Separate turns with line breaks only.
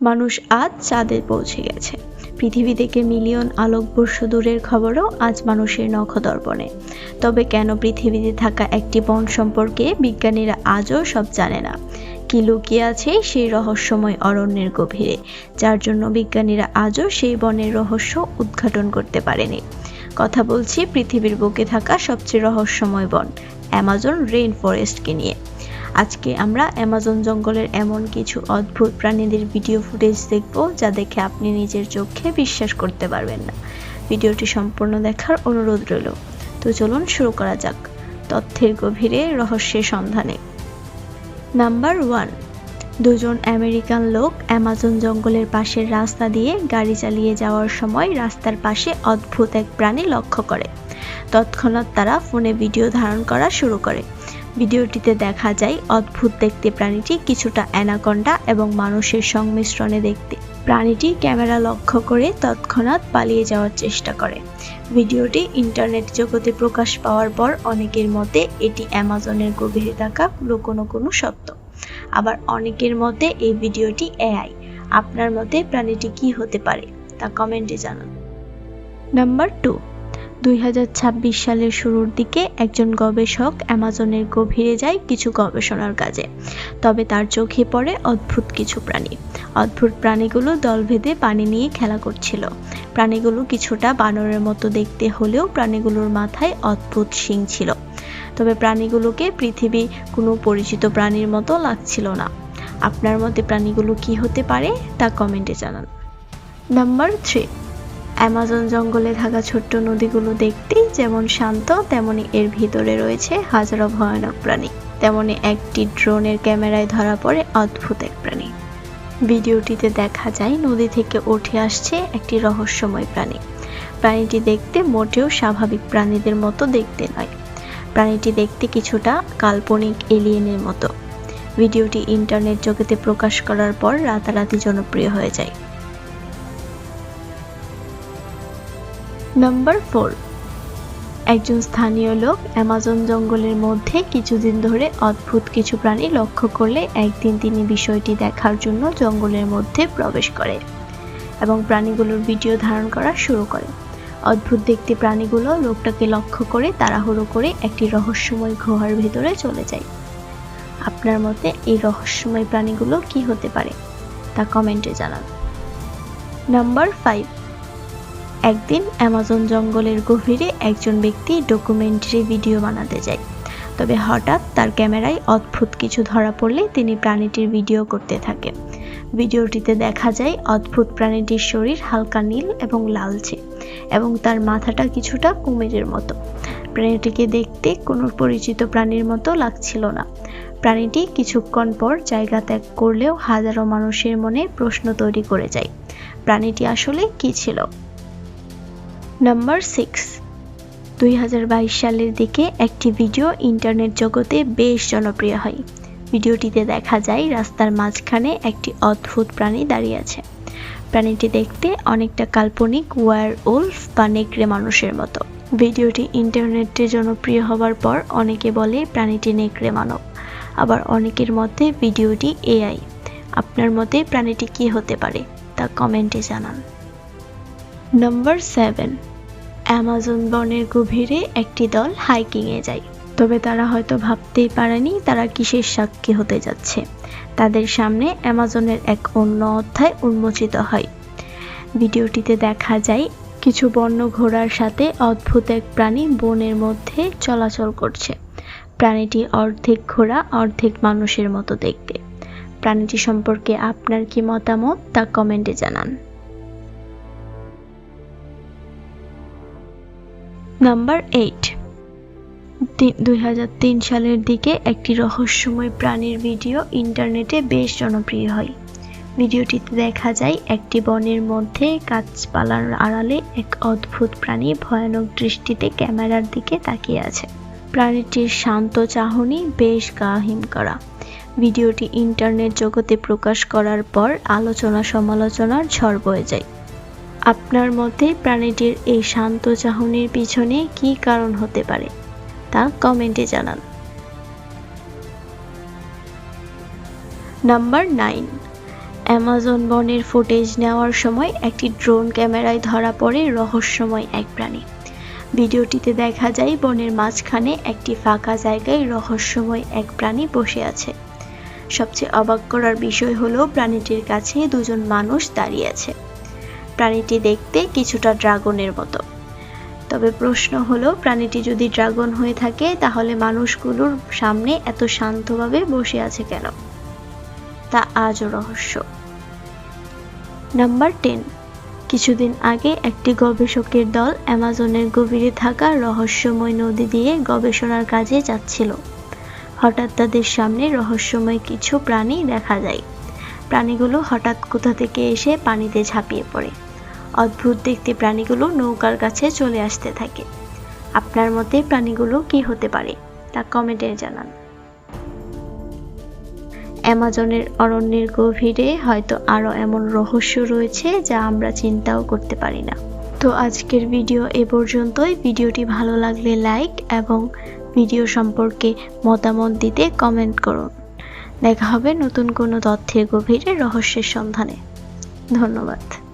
মানুষ আজ চাঁদে পৌঁছে গেছে। পৃথিবী থেকে মিলিয়ন আলোকবর্ষ দূরের খবরও আজ মানুষের নখদর্পণে। তবে কেন পৃথিবীতে থাকা একটি বন সম্পর্কে বিজ্ঞানীরা আজও সব জানে না? কি লুকিয়ে আছে সেই রহস্যময় অরণ্যের গভীরে, যার জন্য বিজ্ঞানীরা আজও সেই বনের রহস্য উদ্ঘাটন করতে পারেনি? কথা বলছি পৃথিবীর বুকে থাকা সবচেয়ে রহস্যময় বন অ্যামাজন রেইন ফরেস্টকে নিয়ে। আজকে আমরা অ্যামাজন জঙ্গলের এমন কিছু অদ্ভুত প্রাণীদের ভিডিও ফুটেজ দেখব, যা দেখে আপনি নিজের চোখে বিশ্বাস করতে পারবেন না। ভিডিওটি সম্পূর্ণ দেখার অনুরোধ রইল। তো চলুন শুরু করা যাক তথ্যের গভীরে রহস্যের সন্ধানে। নাম্বার 1, দুজন আমেরিকান লোক অ্যামাজন জঙ্গলের পাশের রাস্তা দিয়ে গাড়ি চালিয়ে যাওয়ার সময় রাস্তার পাশে অদ্ভুত এক প্রাণী লক্ষ্য করে। তৎক্ষণাৎ তারা ফোনে ভিডিও ধারণ করা শুরু করে। ভিডিওটিতে দেখা যায় অদ্ভুত দেখতে প্রাণীটি কিছুটা অ্যানাকন্ডা এবং মানুষের সংমিশ্রণে দেখতে। প্রাণীটি ক্যামেরা লক্ষ্য করে তৎক্ষণাৎ পালিয়ে যাওয়ার চেষ্টা করে। ভিডিওটি ইন্টারনেট জগতে প্রকাশ পাওয়ার পর অনেকের মতে এটি অ্যামাজনের গভীরে থাকা কোনো সত্য। আবার অনেকের মতে এই ভিডিওটি এআই। আপনার মতে প্রাণীটি কি হতে পারে তা কমেন্টে জানান। নাম্বার 2, 2026 সালের শুরুর দিকে একজন গবেষক অ্যামাজনের গভীরে যায় কিছু গবেষণার কাজে। তবে তার চোখে পড়ে অদ্ভুত কিছু প্রাণী। অদ্ভুত প্রাণীগুলো দলভেদে পানি নিয়ে খেলা করছিল। প্রাণীগুলো কিছুটা বানরের মতো দেখতে হলেও প্রাণীগুলোর মাথায় অদ্ভুত শিং ছিল। তবে প্রাণীগুলোকে পৃথিবী কোনো পরিচিত প্রাণীর মতো লাগছিল না। আপনার মতে প্রাণীগুলো কি হতে পারে তা কমেন্টে জানান। নাম্বার 3, অ্যামাজন জঙ্গলে থাকা ছোট্ট নদীগুলো দেখতে যেমন শান্ত, তেমনি এর ভিতরে রয়েছে হাজারো ভয়ানক প্রাণী। তেমনি একটি ড্রোনের ক্যামেরায় ধরা পড়ে অদ্ভুত এক প্রাণী। ভিডিওটিতে দেখা যায় নদী থেকে উঠে আসছে একটি রহস্যময় প্রাণী। প্রাণীটি দেখতে মোটেও স্বাভাবিক প্রাণীদের মতো দেখতে নয়। প্রাণীটি দেখতে কিছুটা কাল্পনিক এলিয়েনের মতো। ভিডিওটি ইন্টারনেট জগতে প্রকাশ করার পর রাতারাতি জনপ্রিয় হয়ে যায়। নাম্বার 4, একজন স্থানীয় লোক অ্যামাজন জঙ্গলের মধ্যে কিছুদিন ধরে অদ্ভুত কিছু প্রাণী লক্ষ্য করলে একদিন তিনি বিষয়টি দেখার জন্য জঙ্গলের মধ্যে প্রবেশ করে এবং প্রাণীগুলোর ভিডিও ধারণ করা শুরু করে। অদ্ভুত দেখতে প্রাণীগুলো লোকটাকে লক্ষ্য করে তাড়াহুড়ো করে একটি রহস্যময় গুহার ভেতরে চলে যায়। আপনার মতে এই রহস্যময় প্রাণীগুলো কি হতে পারে তা কমেন্টে জানান। নাম্বার 5, একদিন অ্যামাজন জঙ্গলের গভীরে একজন ব্যক্তি ডকুমেন্টারি ভিডিও বানাতে যায়। তবে হঠাৎ তার ক্যামেরায় অদ্ভুত কিছু ধরা পড়লে তিনি প্রাণীটির ভিডিও করতে থাকে। ভিডিওটিতে দেখা যায় অদ্ভুত প্রাণীটির শরীর হালকা নীল এবং লালচে এবং তার মাথাটা কিছুটা কুমিরের মতো। প্রাণীটিকে দেখতে কোনো পরিচিত প্রাণীর মতো লাগছিল না। প্রাণীটি কিছুক্ষণ পর জায়গা ত্যাগ করলেও হাজারো মানুষের মনে প্রশ্ন তৈরি করে যায়, প্রাণীটি আসলে কি ছিল। নাম্বার 6, 2022 সালের দিকে একটি ভিডিও ইন্টারনেট জগতে বেশ জনপ্রিয় হয়। ভিডিওটিতে দেখা যায় রাস্তার মাঝখানে একটি অদ্ভুত প্রাণী দাঁড়িয়ে আছে। প্রাণীটি দেখতে অনেকটা কাল্পনিক ওয়্যারউলফ বা নেকড়ে মানুষের মতো। ভিডিওটি ইন্টারনেটে জনপ্রিয় হওয়ার পর অনেকে বলে প্রাণীটি নেকড়ে মানব। আবার অনেকের মতে ভিডিওটি এআই। আপনার মতে প্রাণীটি কি হতে পারে তা কমেন্টে জানান। নাম্বার 7, অ্যামাজন বনের গভীরে একটি দল হাইকিংয়ে যায়। তবে তারা হয়তো ভাবতেই পারেনি তারা কিসের সাক্ষী হতে যাচ্ছে। তাদের সামনে অ্যামাজনের এক অন্য অধ্যায় উন্মোচিত হয়। ভিডিওটিতে দেখা যায় কিছু বন্য ঘোড়ার সাথে অদ্ভুত এক প্রাণী বনের মধ্যে চলাচল করছে। প্রাণীটি অর্ধেক ঘোড়া অর্ধেক মানুষের মতো দেখতে। প্রাণীটি সম্পর্কে আপনার কি মতামত তা কমেন্টে জানান। নাম্বার 8, 2003 সালের দিকে একটি রহস্যময় প্রাণীর ভিডিও ইন্টারনেটে বেশ জনপ্রিয় হয়। ভিডিওটিতে দেখা যায় একটি বনের মধ্যে গাছপালার আড়ালে এক অদ্ভুত প্রাণী ভয়ানক দৃষ্টিতে ক্যামেরার দিকে তাকিয়ে আছে। প্রাণীটির শান্ত চাহনি বেশ গা হিম করা। ভিডিওটি ইন্টারনেট জগতে প্রকাশ করার পর আলোচনা সমালোচনার ঝড় বয়ে যায়। আপনার মতে প্রাণীটির এই শান্ত চাহনির পিছনে কি কারণ হতে পারে তা কমেন্টে জানান। নাম্বার 9, অ্যামাজন বনের ফুটেজ নেওয়ার সময় একটি ড্রোন ক্যামেরায় ধরা পড়ে রহস্যময় এক প্রাণী। ভিডিওটিতে দেখা যায় বনের মাঝখানে একটি ফাঁকা জায়গায় রহস্যময় এক প্রাণী বসে আছে। সবচেয়ে অবাক করার বিষয় হলো প্রাণীটির কাছে দুজন মানুষ দাঁড়িয়ে আছে। প্রাণীটি দেখতে কিছুটা ড্রাগনের মতো। তবে প্রশ্ন হলো, প্রাণীটি যদি ড্রাগন হয়ে থাকে তাহলে মানুষগুলোর সামনে এত শান্তভাবে বসে আছে কেন? তা আজও রহস্য। নাম্বার 10। কিছুদিন আগে একটি গবেষকের দল অ্যামাজনের গভীরে থাকা রহস্যময় নদী দিয়ে গবেষণার কাজে যাচ্ছিল। হঠাৎ তাদের সামনে রহস্যময় কিছু প্রাণী দেখা যায়। প্রাণীগুলো হঠাৎ কোথা থেকে এসে পানিতে ঝাঁপিয়ে পড়ে। অদ্ভুত দেখতে প্রাণীগুলো নৌকার কাছে চলে আসতে থাকে। আপনার মতে প্রাণীগুলো কি হতে পারে তা কমেন্টে জানান। অ্যামাজনের অরণ্যের গভীরে হয়তো আরও এমন রহস্য রয়েছে যা আমরা চিন্তাও করতে পারি না। তো আজকের ভিডিও এ পর্যন্তই। ভিডিওটি ভালো লাগলে লাইক এবং ভিডিও সম্পর্কে মতামত দিতে কমেন্ট করুন। দেখা হবে নতুন কোনো তথ্যের গভীরে রহস্যের সন্ধানে। ধন্যবাদ।